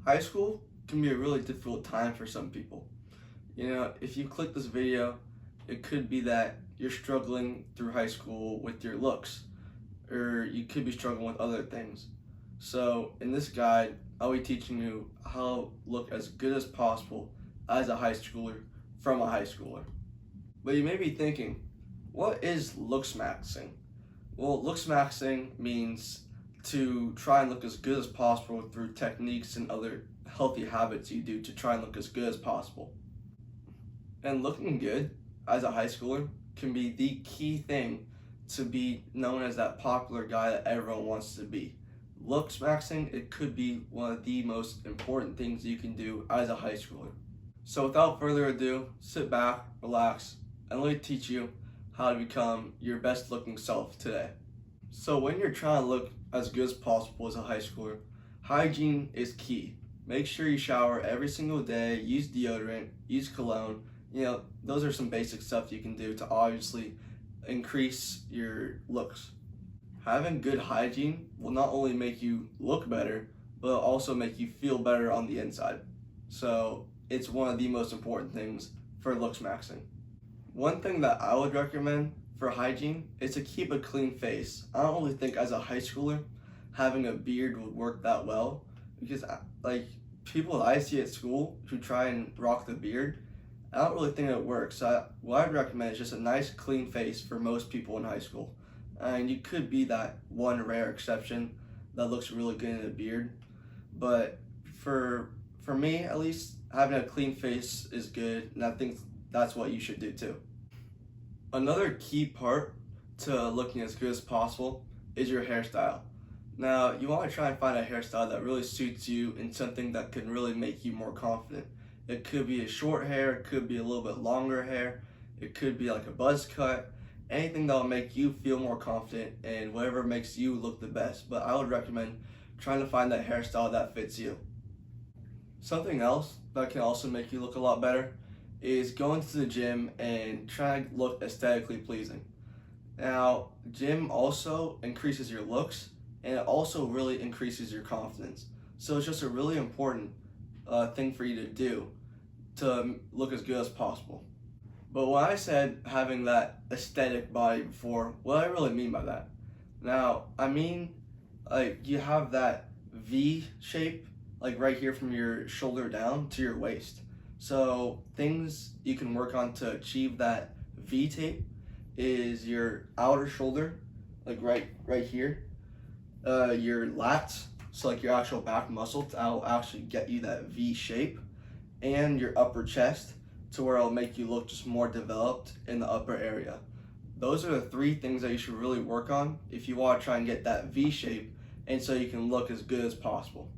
High school can be a really difficult time for some people. If you click this video, it could be that you're struggling through high school with your looks, or you could be struggling with other things. So in this guide, I'll be teaching you how to look as good as possible as a high schooler from a high schooler. But you may be thinking, what is Looksmaxxing? Well, Looksmaxxing means to try and look as good as possible through techniques and other healthy habits you do to try and look as good as possible. And looking good as a high schooler can be the key thing to be known as that popular guy that everyone wants to be. Looksmaxxing, it could be one of the most important things you can do as a high schooler. So without further ado, sit back, relax, and let me teach you how to become your best looking self today. So when you're trying to look as good as possible as a high schooler, hygiene is key. Make sure you shower every single day, use deodorant, use cologne. Those are some basic stuff you can do to obviously increase your looks. Having good hygiene will not only make you look better, but also make you feel better on the inside. So it's one of the most important things for Looksmaxxing. One thing that I would recommend for hygiene is to keep a clean face. I don't really think as a high schooler having a beard would work that well, because people I see at school who try and rock the beard, I don't really think it works. So what I'd recommend is just a nice clean face for most people in high school. And you could be that one rare exception that looks really good in a beard. But for me at least, having a clean face is good, and I think that's what you should do too. Another key part to looking as good as possible is your hairstyle. Now, you want to try and find a hairstyle that really suits you and something that can really make you more confident. It could be a short hair, it could be a little bit longer hair, it could be like a buzz cut, anything that will make you feel more confident and whatever makes you look the best. But I would recommend trying to find that hairstyle that fits you. Something else that can also make you look a lot better is going to the gym and trying to look aesthetically pleasing. Now, gym also increases your looks, and it also really increases your confidence. So it's just a really important thing for you to do to look as good as possible. But when I said having that aesthetic body before, what I really mean by that? Now, I mean you have that V shape, like right here from your shoulder down to your waist. So things you can work on to achieve that V shape is your outer shoulder, like right here, your lats, so like your actual back muscle, that'll actually get you that V shape, and your upper chest, to where it'll make you look just more developed in the upper area. Those are the three things that you should really work on if you want to try and get that V shape, and so you can look as good as possible.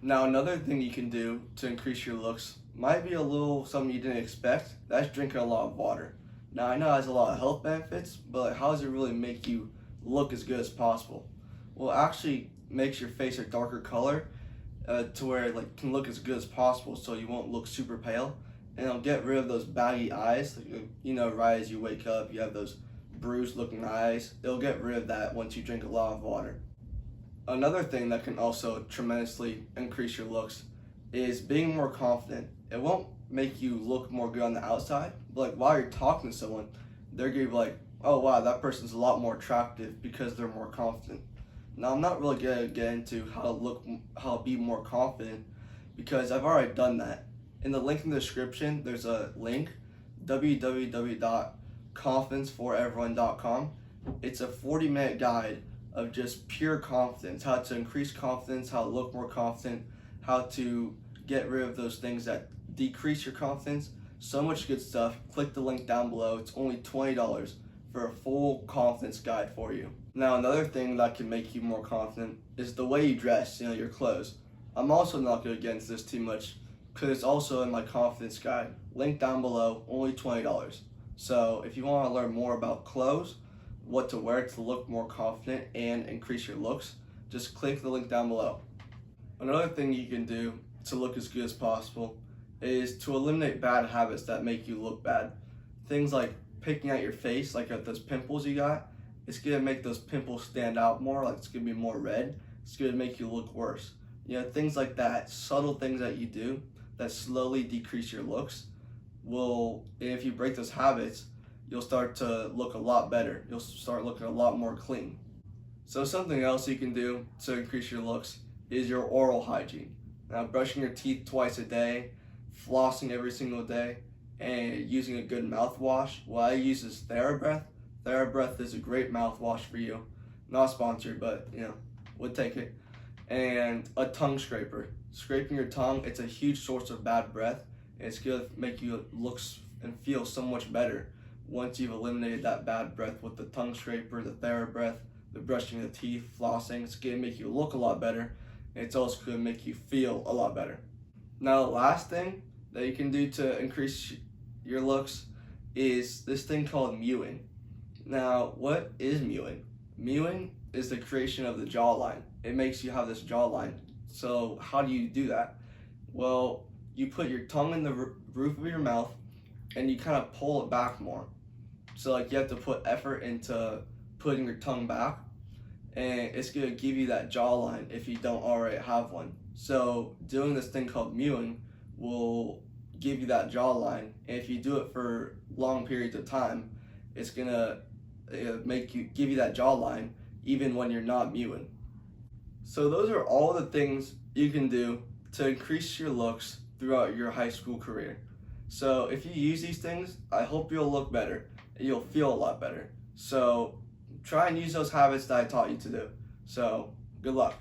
Now, another thing you can do to increase your looks might be a little something you didn't expect. That's drinking a lot of water. Now, I know it has a lot of health benefits, but how does it really make you look as good as possible? Well, it actually makes your face a darker color to where it can look as good as possible, so you won't look super pale. And it'll get rid of those baggy eyes. Right as you wake up, you have those bruised looking eyes. It'll get rid of that once you drink a lot of water. Another thing that can also tremendously increase your looks is being more confident. It won't make you look more good on the outside, but while you're talking to someone, they're gonna be like, oh wow, that person's a lot more attractive because they're more confident. Now, I'm not really gonna get into how to be more confident, because I've already done that. In the link in the description, there's a link, www.confidenceforeveryone.com. It's a 40-minute guide of just pure confidence, how to increase confidence, how to look more confident, how to get rid of those things that decrease your confidence. So much good stuff. Click the link down below. It's only $20 for a full confidence guide for you. Now, another thing that can make you more confident is the way you dress, your clothes. I'm also not going to get into this too much, because it's also in my confidence guide. Link down below, only $20. So if you want to learn more about clothes, what to wear to look more confident and increase your looks, just click the link down below. Another thing you can do to look as good as possible is to eliminate bad habits that make you look bad. Things like picking at your face, like at those pimples you got, it's gonna make those pimples stand out more, like it's gonna be more red. It's gonna make you look worse. Things like that, subtle things that you do that slowly decrease your looks will, if you break those habits, you'll start to look a lot better. You'll start looking a lot more clean. So something else you can do to increase your looks is your oral hygiene. Now, brushing your teeth twice a day, flossing every single day, and using a good mouthwash. What I use is TheraBreath. TheraBreath is a great mouthwash for you. Not sponsored, but would take it. And a tongue scraper. Scraping your tongue, it's a huge source of bad breath. And it's gonna make you look and feel so much better once you've eliminated that bad breath with the tongue scraper, the TheraBreath, the brushing the teeth, flossing. It's gonna make you look a lot better. And it's also gonna make you feel a lot better. Now, the last thing that you can do to increase your looks is this thing called mewing. Now, what is mewing? Mewing is the creation of the jawline. It makes you have this jawline. So how do you do that? Well, you put your tongue in the roof of your mouth and you kind of pull it back more. So like you have to put effort into putting your tongue back, and it's gonna give you that jawline if you don't already have one. So doing this thing called mewing will give you that jawline, and if you do it for long periods of time, it's gonna give you that jawline even when you're not mewing. So those are all the things you can do to increase your looks throughout your high school career. So if you use these things, I hope you'll look better and you'll feel a lot better. So try and use those habits that I taught you to do. So good luck.